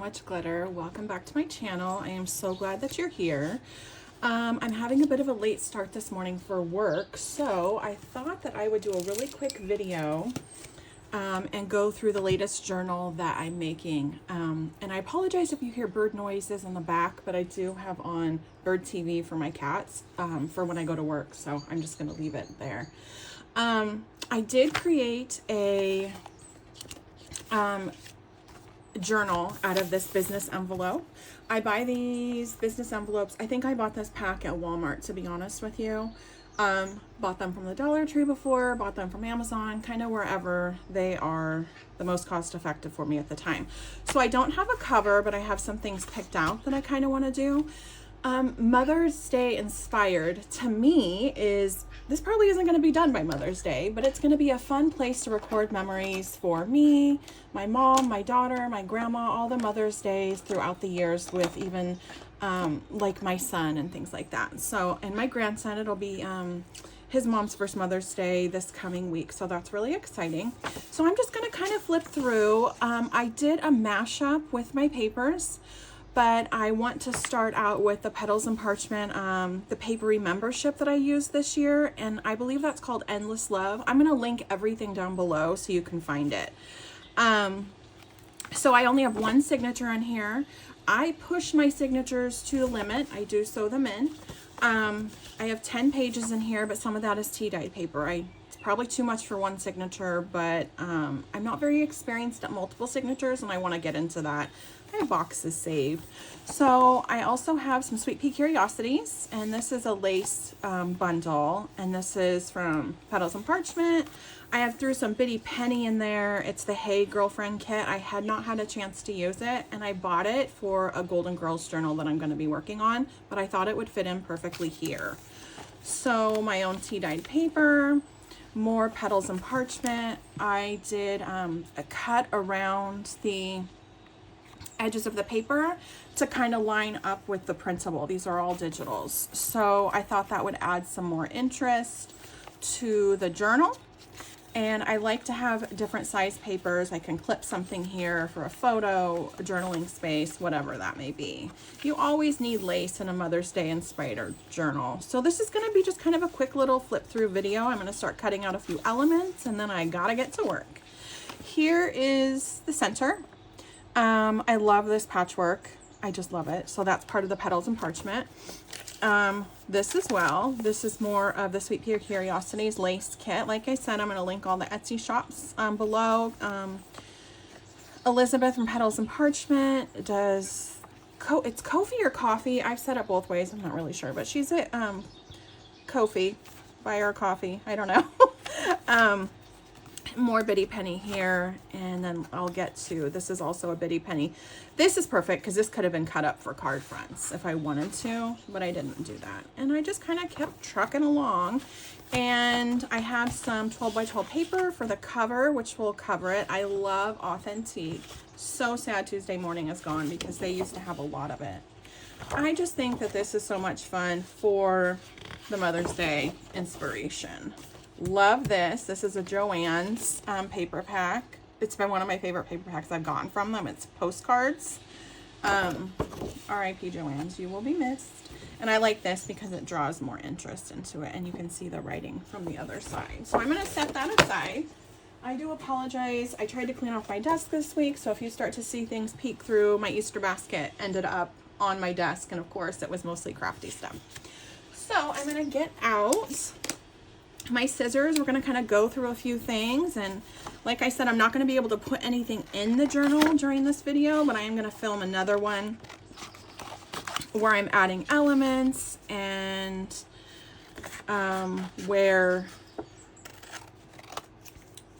much glitter. Welcome back to my channel. I am so glad that you're here. I'm having a bit of a late start this morning for work, so I thought that I would do a really quick video and go through the latest journal that I'm making. And I apologize if you hear bird noises in the back, but I do have on bird TV for my cats for when I go to work, so I'm just going to leave it there. I did create a journal out of this business envelope. I buy these business envelopes. I think I bought this pack at Walmart, to be honest with you. Bought them from the Dollar Tree before, bought them from Amazon, kind of wherever they are the most cost effective for me at the time. So I don't have a cover, but I have some things picked out that I kind of want to do. Mother's Day inspired to me is, this probably isn't going to be done by Mother's Day, but it's going to be a fun place to record memories for me, my mom, my daughter, my grandma, all the Mother's Days throughout the years with even like my son and things like that. So, and my grandson, it'll be his mom's first Mother's Day this coming week. So that's really exciting. So I'm just going to kind of flip through. I did a mashup with my papers, but I want to start out with the Petals and Parchment, the papery membership that I used this year. And I believe that's called Endless Love. I'm going to link everything down below so you can find it. So I only have one signature in here. I push my signatures to the limit. I do sew them in. I have 10 pages in here, but some of that is tea dyed paper. It's probably too much for one signature, but I'm not very experienced at multiple signatures, and I want to get into that. I have boxes saved. So I also have some Sweet Pea Curiosities, and this is a lace bundle, and this is from Petals and Parchment. I have threw some Bitty Penny in there. It's the Hey Girlfriend kit. I had not had a chance to use it, and I bought it for a Golden Girls journal that I'm going to be working on, but I thought it would fit in perfectly here. So my own tea dyed paper, more Petals and Parchment. I did a cut around the edges of the paper to kind of line up with the printable. These are all digitals. So I thought that would add some more interest to the journal. And I like to have different size papers. I can clip something here for a photo, a journaling space, whatever that may be. You always need lace in a Mother's Day inspired journal. So this is going to be just kind of a quick little flip through video. I'm going to start cutting out a few elements, and then I gotta get to work. Here is the center. I love this patchwork. I just love it. So that's part of the Petals and Parchment. This as well. This is more of the Sweet Pea Curiosities lace kit. Like I said, I'm going to link all the Etsy shops below. Elizabeth from Petals and Parchment does, it's Ko-fi or coffee. I've said it both ways. I'm not really sure, but she's at Ko-fi. Buy her coffee. I don't know. More Bitty Penny here, and then I'll get to, this is also a Bitty Penny. This is perfect because this could have been cut up for card fronts if I wanted to, but I didn't do that. And I just kind of kept trucking along, and I have some 12 by 12 paper for the cover, which will cover it. I love Authentique. So sad Tuesday morning is gone because they used to have a lot of it. I just think that this is so much fun for the Mother's Day inspiration. Love this. This is a Joann's paper pack. It's been one of my favorite paper packs I've gotten from them. It's postcards. R.I.P. Joann's, you will be missed. And I like this because it draws more interest into it, and you can see the writing from the other side. So I'm going to set that aside. I do apologize. I tried to clean off my desk this week, so if you start to see things peek through, my Easter basket ended up on my desk, and of course it was mostly crafty stuff. So I'm going to get out my scissors. We're going to kind of go through a few things, and like I said, I'm not going to be able to put anything in the journal during this video, but I am going to film another one where I'm adding elements and where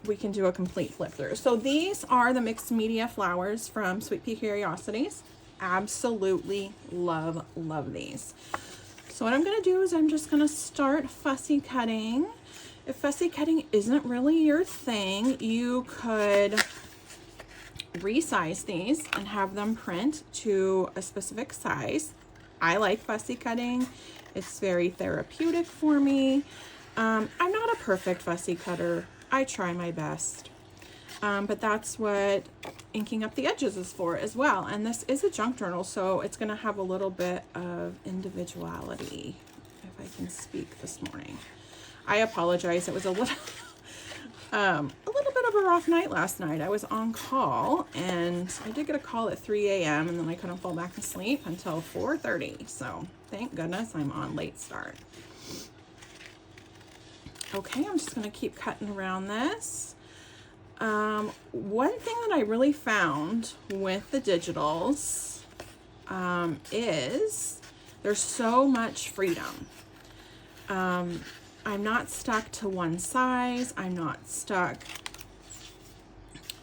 we can do a complete flip through. So these are the mixed media flowers from Sweet Pea Curiosities. Absolutely love these. So what I'm going to do is I'm just going to start fussy cutting. If fussy cutting isn't really your thing, you could resize these and have them print to a specific size. I like fussy cutting. It's very therapeutic for me. I'm not a perfect fussy cutter. I try my best. But that's what inking up the edges is for as well. And this is a junk journal, so it's going to have a little bit of individuality, if I can speak this morning. I apologize. It was a little bit of a rough night last night. I was on call, and I did get a call at 3 a.m. and then I couldn't fall back asleep until 4:30. So thank goodness I'm on late start. Okay, I'm just going to keep cutting around this. One thing that I really found with the digitals is there's so much freedom. I'm not stuck to one size. I'm not stuck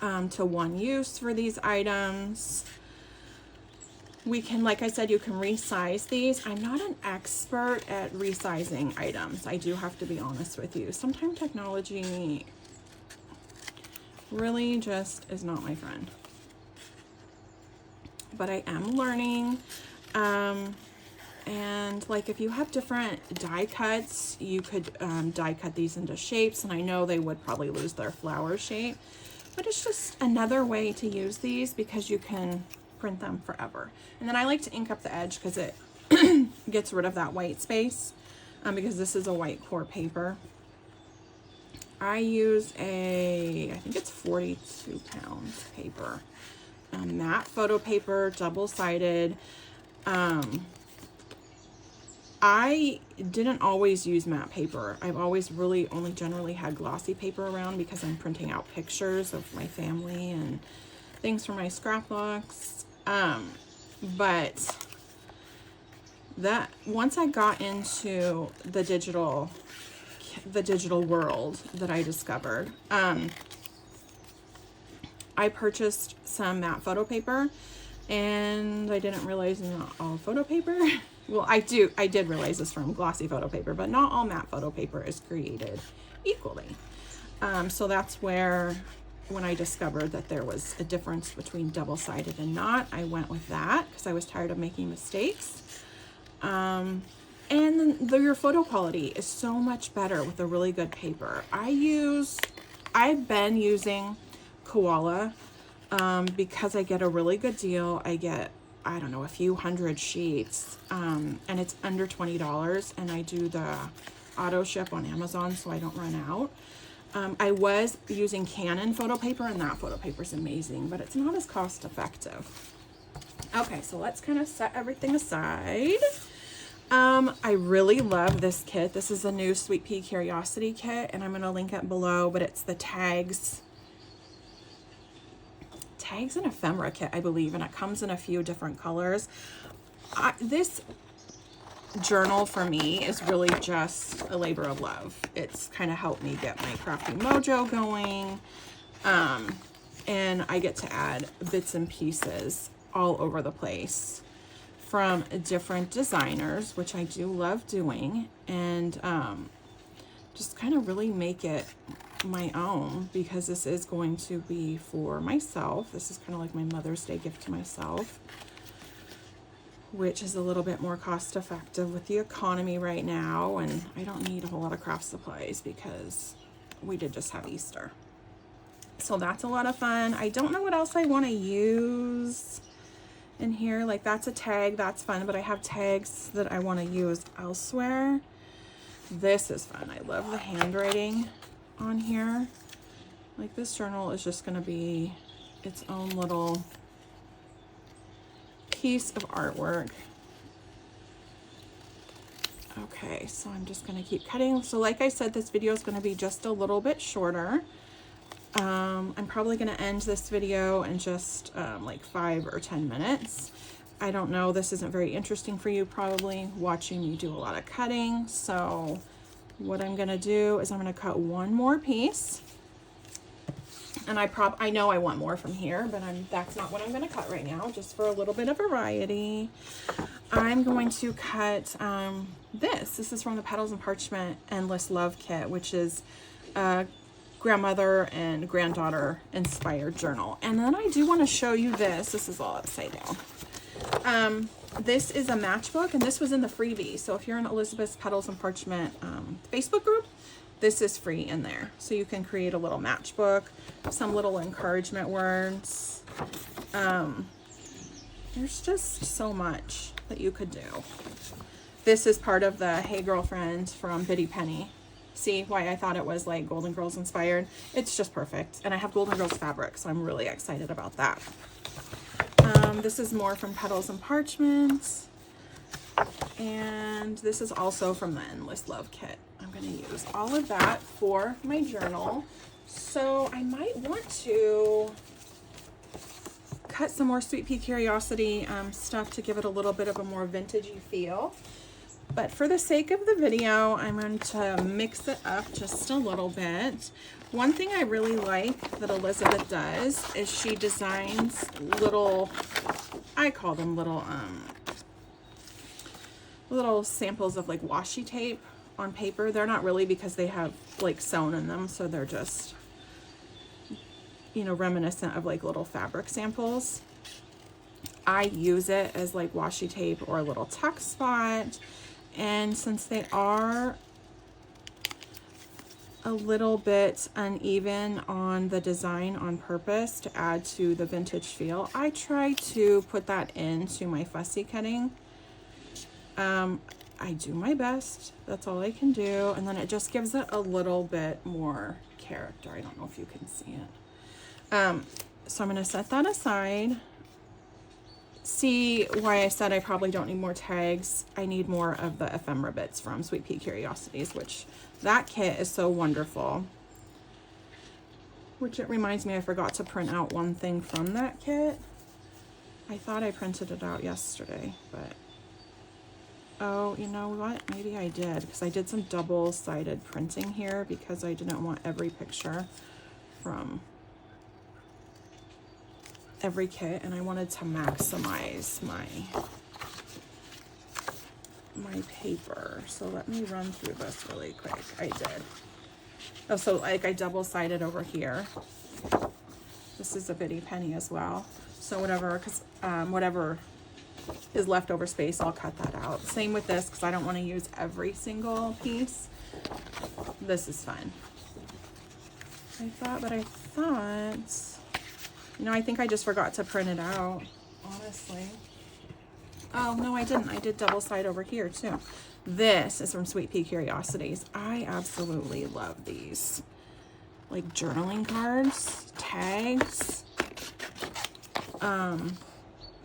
to one use for these items. We can, like I said, you can resize these. I'm not an expert at resizing items. I do have to be honest with you. Sometimes technology really just is not my friend. But I am learning. And like if you have different die cuts, you could die cut these into shapes. And I know they would probably lose their flower shape. But it's just another way to use these because you can print them forever. And then I like to ink up the edge because it gets rid of that white space because this is a white core paper. I use I think it's 42 pounds paper, matte photo paper, double-sided. I didn't always use matte paper. I've always really only generally had glossy paper around because I'm printing out pictures of my family and things for my scrapbooks. But that once I got into the digital world that I discovered, I purchased some matte photo paper, and I didn't realize not all photo paper. Well, I did realize this from glossy photo paper, but not all matte photo paper is created equally. So that's where, when I discovered that there was a difference between double-sided and not, I went with that because I was tired of making mistakes. And then your photo quality is so much better with a really good paper. I've been using Koala because I get a really good deal. I get, I don't know, a few hundred sheets, and it's under $20, and I do the auto ship on Amazon so I don't run out. I was using Canon photo paper, and that photo paper is amazing, but it's not as cost effective. Okay, so let's kind of set everything aside. I really love this kit. This is a new Sweet Pea Curiosity kit, and I'm going to link it below, but it's the tags and ephemera kit, I believe, and it comes in a few different colors. This journal for me is really just a labor of love. It's kind of helped me get my crafty mojo going, and I get to add bits and pieces all over the place from different designers, which I do love doing, and just kind of really make it my own, because this is going to be for myself. This is kind of like my Mother's Day gift to myself, which is a little bit more cost effective with the economy right now, and I don't need a whole lot of craft supplies because we did just have Easter. So that's a lot of fun. I don't know what else I want to use in here. Like, that's a tag, that's fun, but I have tags that I want to use elsewhere. This is fun. I love the handwriting on here. Like, this journal is just going to be its own little piece of artwork. Okay, so I'm just going to keep cutting. So like I said, this video is going to be just a little bit shorter. I'm probably going to end this video in just like 5 or 10 minutes. I don't know, this isn't very interesting for you probably, watching me do a lot of cutting. So what I'm going to do is I'm going to cut one more piece. And I know I want more from here, but that's not what I'm going to cut right now, just for a little bit of variety. I'm going to cut this. This is from the Petals and Parchment Endless Love Kit, which is a grandmother and granddaughter inspired journal. And then I do want to show you this. This is all upside down. This is a matchbook, and this was in the freebie. So if you're in Elizabeth's Petals and Parchment Facebook group, this is free in there. So you can create a little matchbook, some little encouragement words. There's just so much that you could do. This is part of the Hey Girlfriend from Biddy Penny. See why I thought it was like Golden Girls inspired? It's just perfect. And I have Golden Girls fabric, so I'm really excited about that. This is more from Petals and Parchment. And this is also from the Endless Love Kit. I'm going to use all of that for my journal. So I might want to cut some more Sweet Pea Curiosity stuff to give it a little bit of a more vintagey feel. But for the sake of the video, I'm going to mix it up just a little bit. One thing I really like that Elizabeth does is she designs little, I call them little samples of like washi tape on paper. They're not really, because they have like sewn in them, so they're just, you know, reminiscent of like little fabric samples. I use it as like washi tape or a little tuck spot. And since they are a little bit uneven on the design on purpose to add to the vintage feel, I try to put that into my fussy cutting. I do my best. That's all I can do. And then it just gives it a little bit more character. I don't know if you can see it. So I'm going to set that aside. See why I said I probably don't need more tags. I need more of the ephemera bits from Sweet Pea Curiosities, which that kit is so wonderful. Which it reminds me, I forgot to print out one thing from that kit. I thought I printed it out yesterday, but oh, you know what? Maybe I did, because I did some double-sided printing here because I didn't want every picture from every kit, and I wanted to maximize my paper. So let me run through this really quick. I did. Oh, so like I double-sided over here. This is a Biddy Penny as well. So whatever, because whatever is leftover space, I'll cut that out. Same with this, because I don't want to use every single piece. This is fun. I thought, you know, I think I just forgot to print it out, honestly. Oh, no, I didn't. I did double side over here, too. This is from Sweet Pea Curiosities. I absolutely love these. Like journaling cards, tags.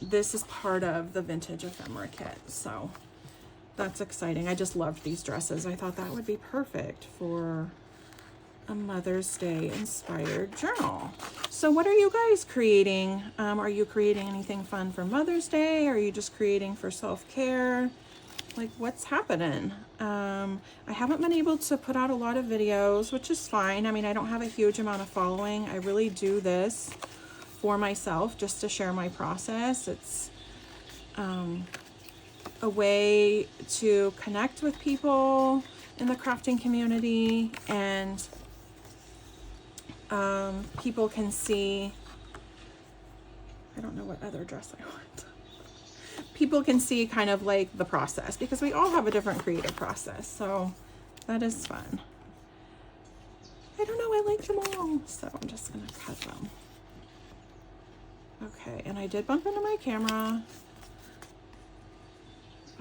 This is part of the Vintage Ephemera kit, so that's exciting. I just loved these dresses. I thought that would be perfect for a Mother's Day inspired journal. So what are you guys creating? Are you creating anything fun for Mother's Day? Or are you just creating for self-care? Like, what's happening? I haven't been able to put out a lot of videos, which is fine. I mean, I don't have a huge amount of following. I really do this for myself, just to share my process. It's a way to connect with people in the crafting community, and people can see, I don't know what other dress I want. People can see kind of like the process, because we all have a different creative process. So that is fun. I don't know, I like them all. So I'm just gonna cut them. Okay, and I did bump into my camera.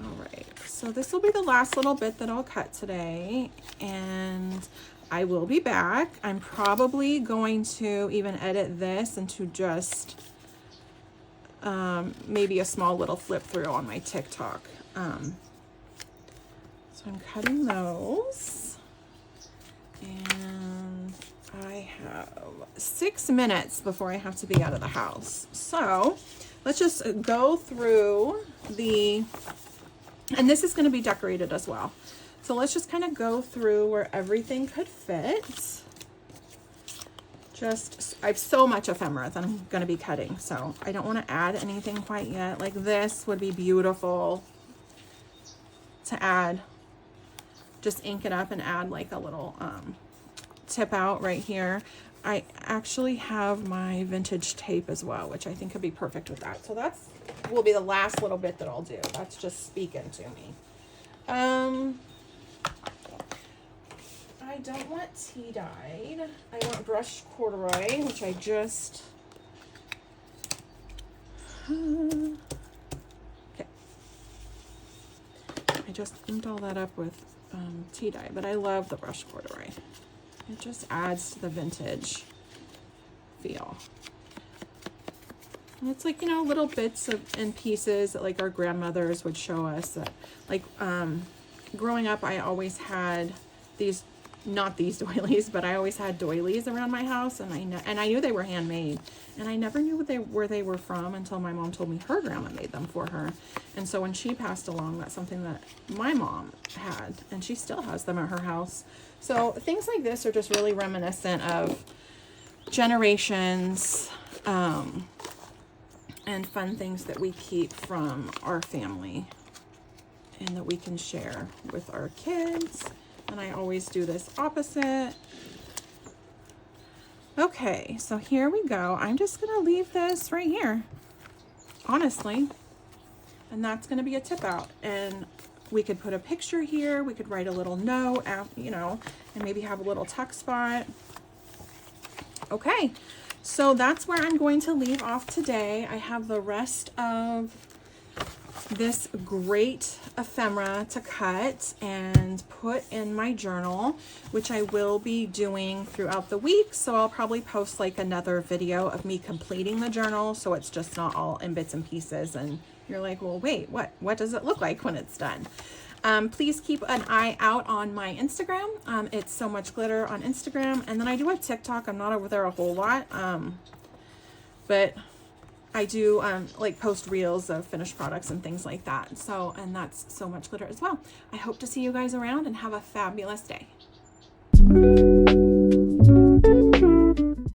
All right, so this will be the last little bit that I'll cut today, and I will be back. I'm probably going to even edit this into just maybe a small little flip through on my TikTok. So I'm cutting those, and I have 6 minutes before I have to be out of the house. So let's just go through and this is going to be decorated as well. So let's just kind of go through where everything could fit. I have so much ephemera that I'm going to be cutting, so I don't want to add anything quite yet. Like this would be beautiful to add. Just ink it up and add like a little tip out right here. I actually have my vintage tape as well, which I think could be perfect with that. So that's will be the last little bit that I'll do. That's just speaking to me. I don't want tea dyed. I want brushed corduroy, which I just Okay. I just inked all that up with tea dye, but I love the brush corduroy. It just adds to the vintage feel. And it's like, you know, little bits of and pieces that like our grandmothers would show us that, like, growing up, I always had these, not these doilies, but I always had doilies around my house, and I knew they were handmade, and I never knew where they were from until my mom told me her grandma made them for her. And so when she passed along, that's something that my mom had, and she still has them at her house. So things like this are just really reminiscent of generations, and fun things that we keep from our family and that we can share with our kids. And I always do this opposite. Okay, so here we go. I'm just gonna leave this right here, honestly. And that's gonna be a tip out. And we could put a picture here. We could write a little note out, you know, and maybe have a little tuck spot. Okay, so that's where I'm going to leave off today. I have the rest of this great ephemera to cut and put in my journal, which I will be doing throughout the week. So I'll probably post like another video of me completing the journal, so it's just not all in bits and pieces and you're like, well, wait, what does it look like when it's done? Please keep an eye out on my Instagram. It's So Much Glitter on Instagram, and then I do a TikTok. I'm not over there a whole lot, but I do like post reels of finished products and things like that. So, and that's So Much Glitter as well. I hope to see you guys around and have a fabulous day.